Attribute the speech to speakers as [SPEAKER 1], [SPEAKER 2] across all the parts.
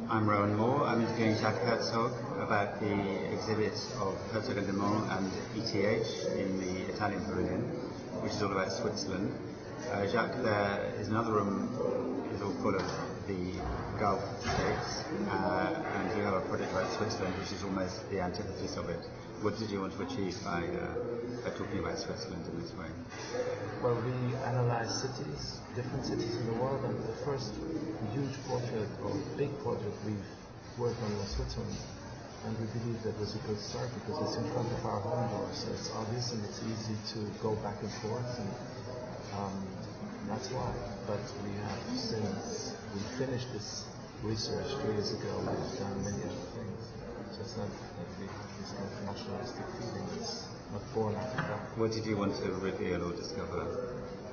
[SPEAKER 1] I'm Rowan Moore. I'm interviewing Jacques Herzog about the exhibit of Herzog and de Mont and ETH in the Italian Pavilion, which is all about Switzerland. Jacques, there is another room, is all full of the Gulf states, and you have a project about Switzerland, which is almost the antithesis of it. What did you want to achieve by talking about Switzerland in this way?
[SPEAKER 2] Well, we analyze cities, different cities in the world, and the first huge portrait or big portrait we've worked on was Switzerland. And we believe that was a good start because it's in front of our home door, so it's obvious and it's easy to go back and forth, and that's why. But we have, since we finished this research 2 years ago, we've done many other things. So it's not that we have this kind of nationalistic feeling, it's not born out of that.
[SPEAKER 1] What did you want to reveal or discover?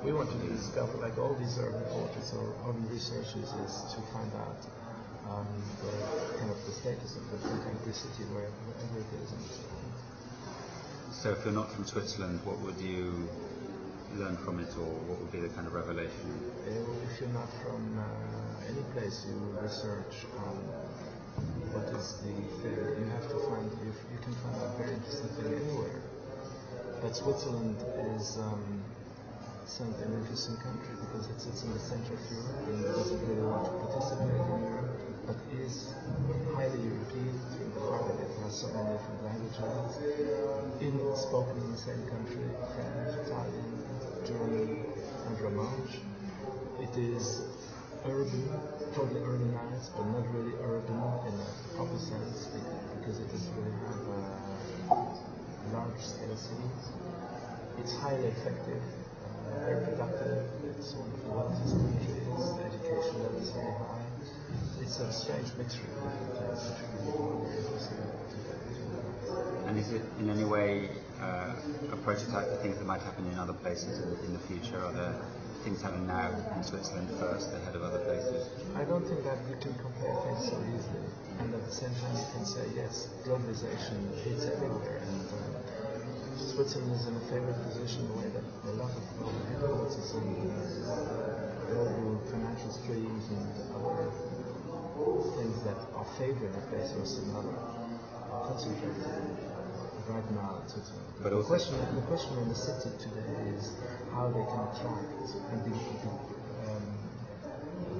[SPEAKER 2] We wanted to discover, like all these urban portraits or urban researches, is to find out the kind of the status of the contemporary city wherever it is in this world.
[SPEAKER 1] So if you're not from Switzerland, what would you learn from it, or what would be the kind of revelation?
[SPEAKER 2] If you're not from any place, you research what is the thing. You have to find, you can find a very interesting thing anywhere. But Switzerland is an interesting country because it sits in the center of Europe and doesn't really want to participate in Europe, but is highly European in the fact that it has so many different languages spoken in the same country: French, Italian, German, and Romansh. It is urban, totally urbanized, but not really urban in a proper sense because it doesn't really have large-scale cities. It's highly effective, very productive. It's one of the wealthiest countries. The education level is very high. It's a strange mixture of different things, which we really very interesting to.
[SPEAKER 1] And is it in any way a prototype for things that might happen in other places in the future? Are there things happening now in Switzerland first ahead of other places?
[SPEAKER 2] I don't think that you can compare things so easily. And at the same time, you can say, yes, globalization hits everywhere. And Switzerland is in a favored position in the way that a lot of global headquarters and global financial streams and other things that are favoring a place versus another are concentrated right now in Switzerland.
[SPEAKER 1] But
[SPEAKER 2] the question in the city today is how they can attract and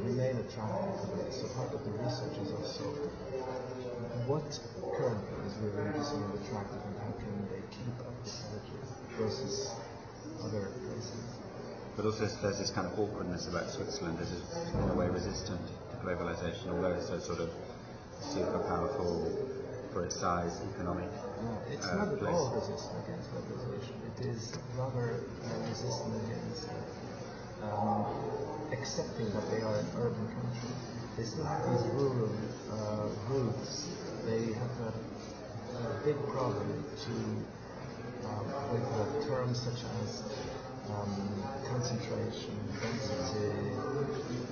[SPEAKER 2] remain attractive. So part of the research is also what currently is really interesting and attractive, and how can they keep up this culture versus other places.
[SPEAKER 1] But also there's this kind of awkwardness about Switzerland that is in a way resistant to globalization, although it's so sort of super powerful for its size, economic.
[SPEAKER 2] It's not at all resistant against globalization. It is rather resistant against accepting that they are an urban country. They still have these rural roots. They have a big problem with terms such as concentration, density,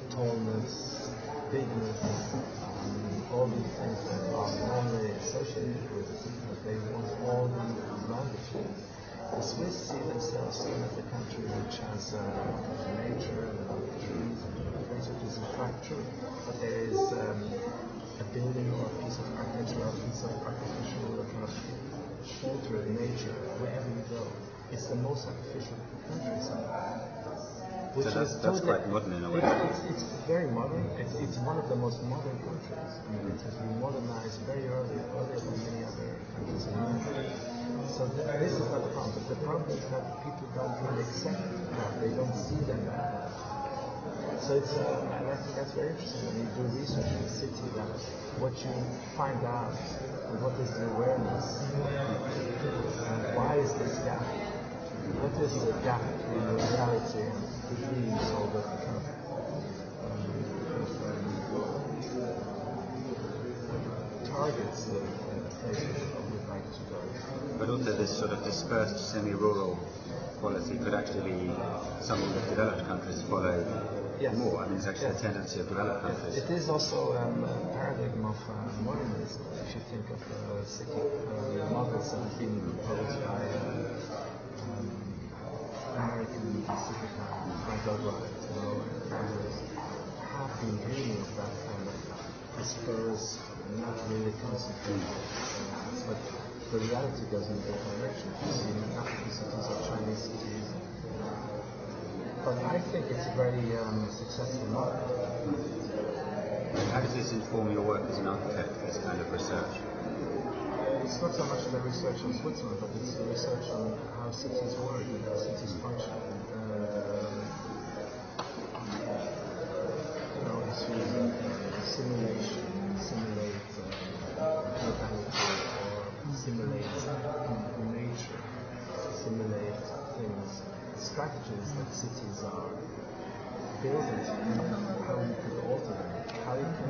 [SPEAKER 2] tallness, bigness, all these things that are normally associated with it, but they want all these advantages. The Swiss see themselves as a country which has a lot of nature and a lot of trees and things which is attractive, but there is a building or a piece of architecture or a piece of artificial kind of shelter in nature wherever you go. It's the most artificial country somewhere.
[SPEAKER 1] So that's quite modern in a way.
[SPEAKER 2] It's very modern. It's one of the most modern countries. I mean, it has been modernized very earlier than many other countries in Europe. So this is not the problem. But the problem is that people don't really accept that. They don't see them that. So it's and I think that's very interesting when you do research in a city, that what you find out and what is the awareness and why is this gap? What is the gap between reality and the dreams or the kind of targets that places would like to go?
[SPEAKER 1] But also this sort of dispersed semi-rural quality could actually be something that developed countries follow more. I mean, it's actually a tendency of developed countries.
[SPEAKER 2] It is also a paradigm of modernism. If you think of city models that have been proposed by American city planners, Frank Lloyd Wright, and others, have been dreaming of that kind of spurs not really concentrated. But the reality goes in both directions. You see African cities or Chinese cities. But I think it's a very successful model.
[SPEAKER 1] How does this inform your work as an architect, this kind of research?
[SPEAKER 2] It's not so much the research on Switzerland, but it's the research on how cities work and how cities function. Issues of simulation, simulate urbanity, or simulate nature, simulate things, strategies that cities are building, how you could alter them, how you can,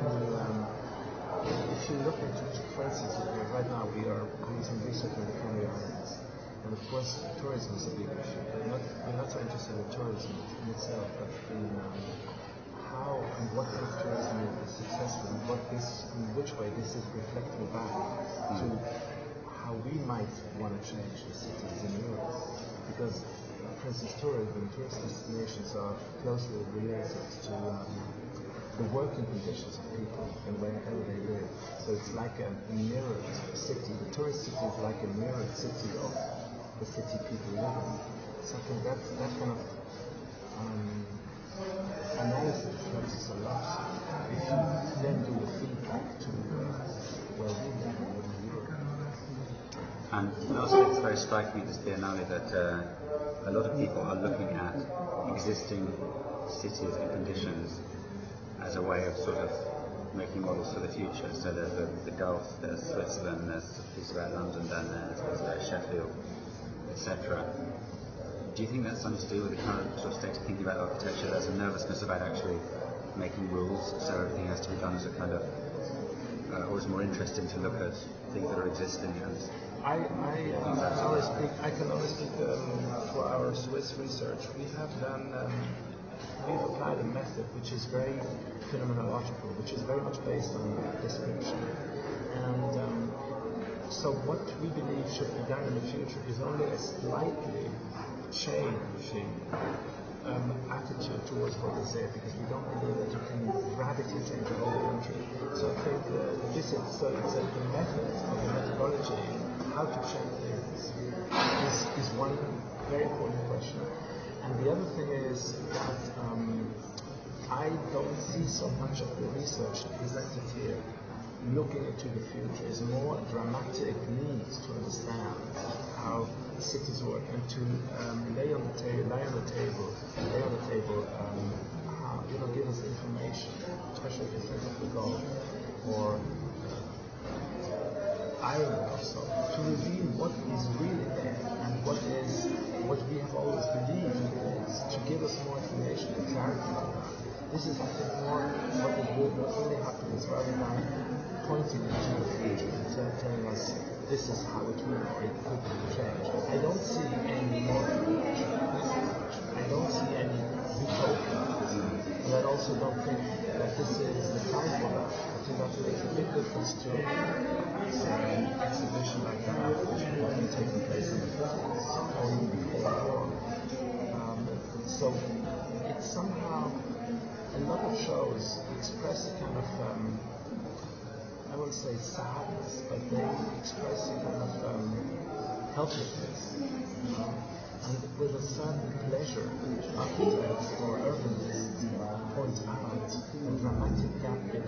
[SPEAKER 2] if you look into, for instance, right now we are doing some research on the Canary Islands, and of course tourism is a big issue. We're not so interested in tourism in itself, but in how and what kind of tourism is successful, and in which way this is reflecting back to how we might want to change the cities in Europe. Because, for instance, tourism, tourist destinations are closely related to the working conditions of people and wherever they live. So it's like a mirrored city. The tourist city is like a mirrored city of the city people live in. So I think that kind of analysis helps us a lot. If you then do the feedback to where we live in Europe.
[SPEAKER 1] And lastly, it's very striking at this Biennale that a lot of people are looking at existing cities and conditions as a way of sort of making models for the future. So there's the Gulf, there's Switzerland, there's a piece about London down there, there's about Sheffield, etc. Do you think that's something to do with the current sort of state of thinking about architecture? There's a nervousness about actually making rules, so everything has to be done as a kind of, or it's more interesting to look at things that are existing.
[SPEAKER 2] I can only speak for our Swiss research. We have done, we've applied a method which is very phenomenological, which is very much based on description. And so what we believe should be done in the future is only a slightly changing attitude towards what is there, because we don't believe that you can radically change the whole country. So I think it's the method of the methodology, how to change things, is one very important question. And the other thing is that I don't see so much of the research presented here looking into the future. Is more dramatic need to understand how cities work and to lay on the table how, give us information, especially if you think of the Gulf or Ireland or so, to reveal what is really there and what we have always believed is, to give us more information and clarity to that. This is, I think, more what really happens rather than pointing into the future and telling us this is how it will or it could change. I don't see any modern future. I don't see any utopia. And I also don't think that this is the time for that. I think that makes a big difference to an exhibition like that, which would have been taking place in the 50s or even before the war. So it's somehow, a lot of shows express a kind of I won't say sadness, but they express a kind of helplessness. And with a certain pleasure, architects or urbanists point out the dramatic gap in